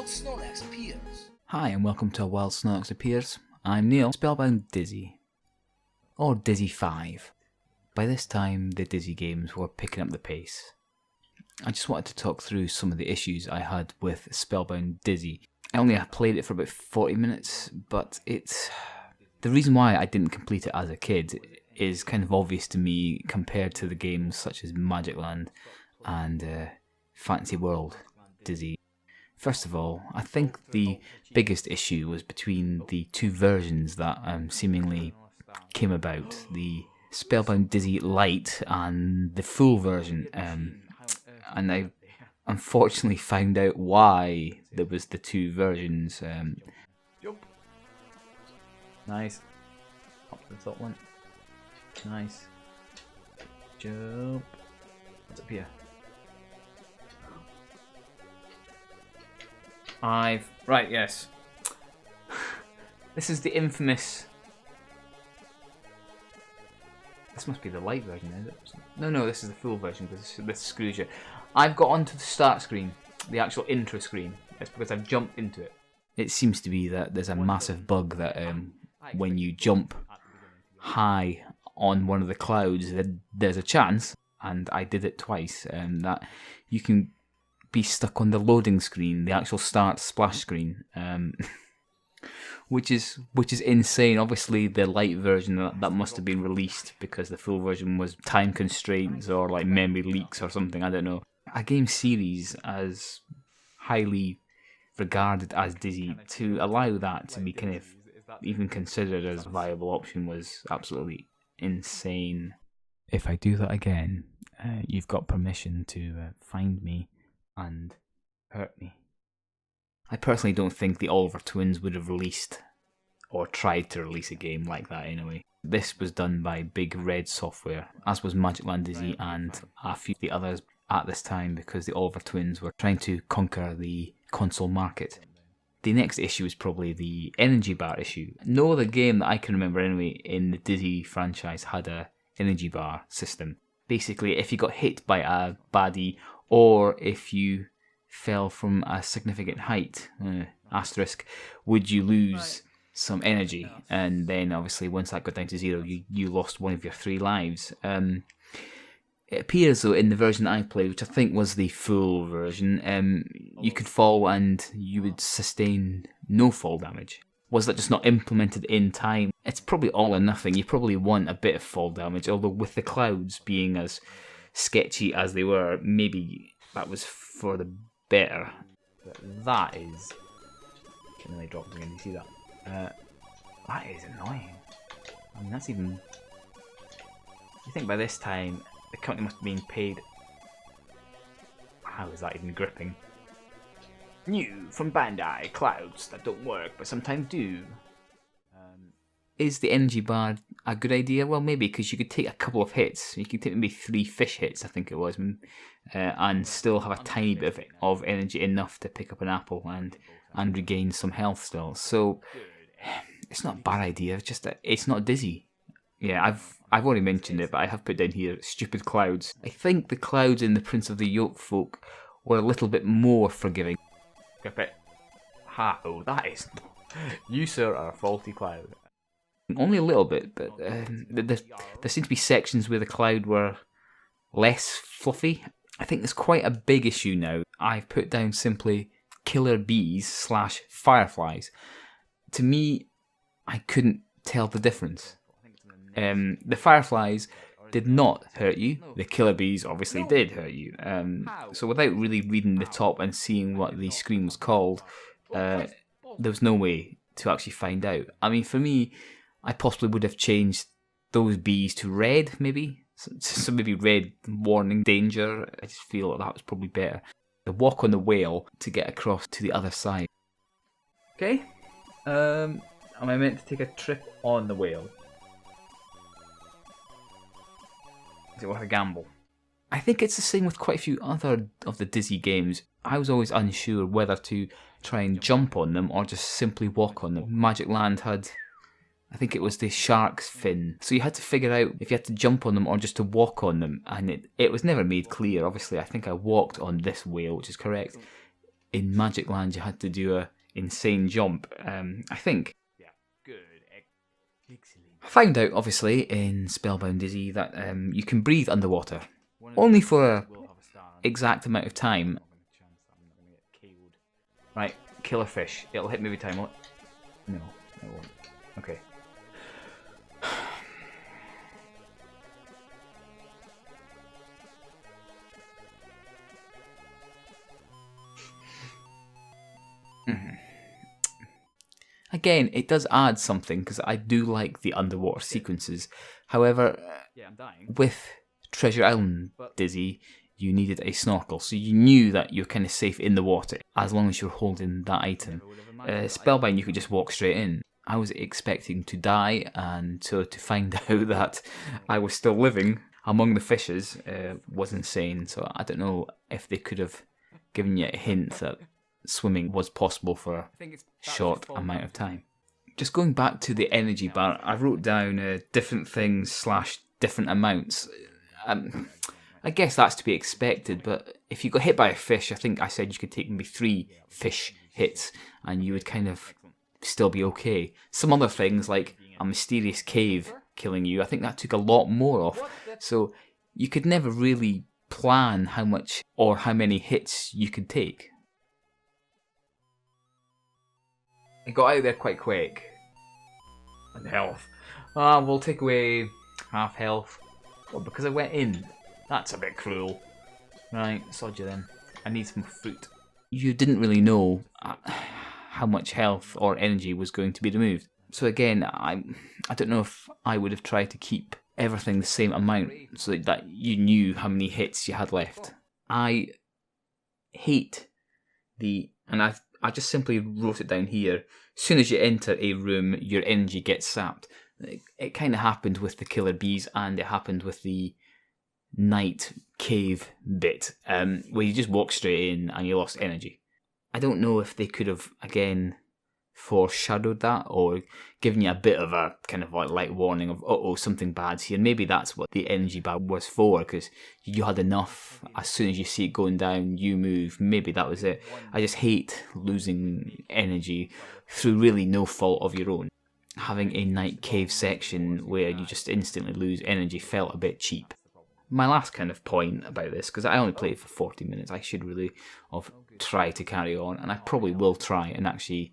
wild Snorlax appears. Hi and welcome to Wild Snorlax Appears. I'm Neil, Spellbound Dizzy. Or Dizzy 5. By this time the Dizzy games were picking up the pace. I just wanted to talk through some of the issues I had with Spellbound Dizzy. I only played it for about 40 minutes, but the reason why I didn't complete it as a kid is kind of obvious to me compared to the games such as Magic Land and Fantasy World Dizzy. First of all, I think the biggest issue was between the two versions that seemingly came about, the Spellbound Dizzy Lite and the full version, and I unfortunately found out why there was the two versions. Jump. Nice. Up to the top one. Nice. Jump. What's up here? Right, yes. This is the infamous... This must be the light version, is it? No, this is the full version because this screws you. I've got onto the start screen, the actual intro screen. It's because I've jumped into it. It seems to be that there's a massive bug that when you jump high on one of the clouds, there's a chance, and I did it twice, that you can be stuck on the loading screen, the actual start splash screen, which is insane. Obviously, the light version that must have been released because the full version was time constraints or like memory leaks or something. I don't know. A game series as highly regarded as Dizzy, to allow that to be kind of even considered as a viable option was absolutely insane. If I do that again, you've got permission to find me and hurt me. I personally don't think the Oliver twins would have released or tried to release a game like that anyway. This was done by Big Red Software, as was Magic Land Dizzy and a few of the others at this time, because the Oliver twins were trying to conquer the console market. The next issue is probably the energy bar issue. No other game that I can remember anyway in the Dizzy franchise had a energy bar system. Basically, if you got hit by a baddie, or if you fell from a significant height, asterisk, would you lose some energy? And then obviously once that got down to zero, you lost one of your 3 lives. It appears though in the version I played, which I think was the full version, you could fall and you would sustain no fall damage. Was that just not implemented in time? It's probably all or nothing. You probably want a bit of fall damage, although with the clouds being as sketchy as they were, maybe that was for the better. But that is... And then they dropped again, you see that? That is annoying. I mean, that's even... You think by this time, the company must have been paid... How is that even gripping? New from Bandai, clouds that don't work but sometimes do. Is the energy bar a good idea? Well, maybe, because you could take a couple of hits. You could take maybe 3 fish hits, I think it was, and still have a tiny bit of energy, enough to pick up an apple and regain some health still. So it's not a bad idea. It's just that it's not Dizzy. Yeah, I've already mentioned it, but I have put down here stupid clouds. I think the clouds in the Prince of the Yoke Folk were a little bit more forgiving. Grip it. Ha! Oh, that is... You, sir, are a faulty cloud. Only a little bit, but there seem to be sections where the cloud were less fluffy. I think there's quite a big issue now. I've put down simply killer bees / fireflies. To me, I couldn't tell the difference. The fireflies did not hurt you. The killer bees obviously did hurt you. So without really reading the top and seeing what the screen was called, there was no way to actually find out. I mean, for me, I possibly would have changed those bees to red, maybe. So maybe red, warning, danger. I just feel that was probably better. The walk on the whale to get across to the other side. Okay. Am I meant to take a trip on the whale? Is it worth a gamble? I think it's the same with quite a few other of the Dizzy games. I was always unsure whether to try and jump on them or just simply walk on them. Magic Land had... I think it was the shark's fin. So you had to figure out if you had to jump on them or just to walk on them. And it was never made clear. Obviously, I think I walked on this whale, which is correct. in Magic Land you had to do a insane jump. I think. Yeah, good. I found out, obviously, in Spellbound Dizzy that you can breathe underwater. Only for a exact amount of time. Right, killer fish. It'll hit me every time. No, it won't. Okay. Again, it does add something because I do like the underwater sequences. However, with Treasure Island Dizzy, you needed a snorkel, so you knew that you're kind of safe in the water as long as you're holding that item. Spellbound, you could just walk straight in. I was expecting to die, and so to find out that I was still living among the fishes was insane. So I don't know if they could have given you a hint that swimming was possible for a short amount of time. Just going back to the energy bar, I wrote down different things / different amounts. I guess that's to be expected, but if you got hit by a fish, I think I said you could take maybe 3 fish hits and you would kind of still be okay. Some other things, like a mysterious cave killing you, I think that took a lot more off. So you could never really plan how much or how many hits you could take. It got out of there quite quick. And health. We'll take away half health. Well, because I went in. That's a bit cruel. Right, sod you then. I need some fruit. You didn't really know how much health or energy was going to be removed. So again, I don't know if I would have tried to keep everything the same amount so that you knew how many hits you had left. I hate and I just simply wrote it down here. As soon as you enter a room, your energy gets sapped. It kind of happened with the killer bees, and it happened with the night cave bit, where you just walk straight in and you lost energy. I don't know if they could have, again, foreshadowed that or given you a bit of a kind of like light warning of, uh-oh, something bad's here. Maybe that's what the energy bar was for, because you had enough. As soon as you see it going down, you move. Maybe that was it. I just hate losing energy through really no fault of your own. Having a night cave section where you just instantly lose energy felt a bit cheap. My last kind of point about this, because I only played for 40 minutes, I should really have tried to carry on, and I probably will try and actually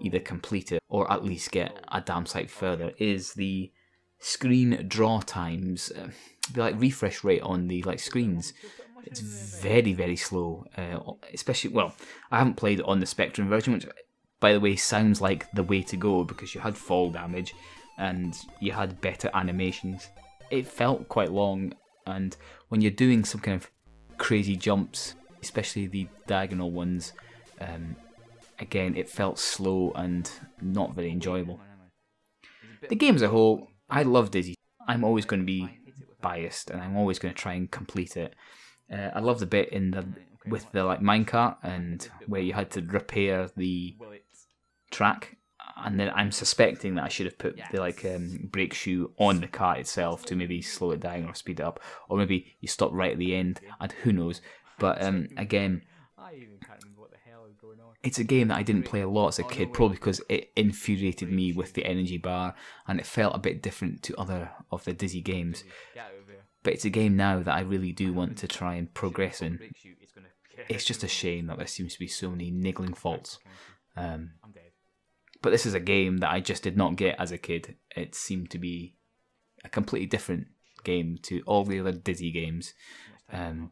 either complete it or at least get a damn sight further, is the screen draw times, the like refresh rate on the like screens. It's very, very slow, especially, well, I haven't played it on the Spectrum version, which, by the way, sounds like the way to go because you had fall damage and you had better animations. It felt quite long, and when you're doing some kind of crazy jumps, especially the diagonal ones, again, it felt slow and not very enjoyable. The game as a whole, I love Dizzy. I'm always going to be biased, and I'm always going to try and complete it. I love the bit with the like minecart, and where you had to repair the track, and then I'm suspecting that I should have put the like brake shoe on the cart itself to maybe slow it down or speed it up, or maybe you stop right at the end, and who knows. But again, it's a game that I didn't play a lot as a kid, probably because it infuriated me with the energy bar, and it felt a bit different to other of the Dizzy games. But it's a game now that I really do want to try and progress in. It's just a shame that there seems to be so many niggling faults. But this is a game that I just did not get as a kid. It seemed to be a completely different game to all the other Dizzy games. And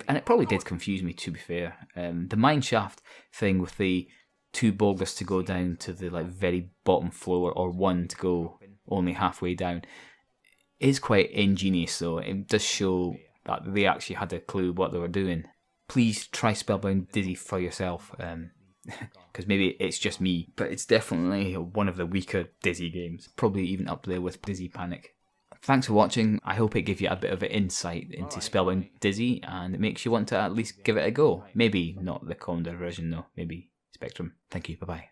it probably did confuse me, to be fair. The mineshaft thing with the 2 boulders to go down to the like very bottom floor, or 1 to go only halfway down, is quite ingenious though. It does show that they actually had a clue what they were doing. Please try Spellbound Dizzy for yourself, because maybe it's just me, but it's definitely one of the weaker Dizzy games, probably even up there with Dizzy Panic. Thanks for watching. I hope it gave you a bit of an insight into Spellbound Dizzy, and it makes you want to at least give it a go. Maybe not the Commodore version though, maybe Spectrum. Thank you, bye bye.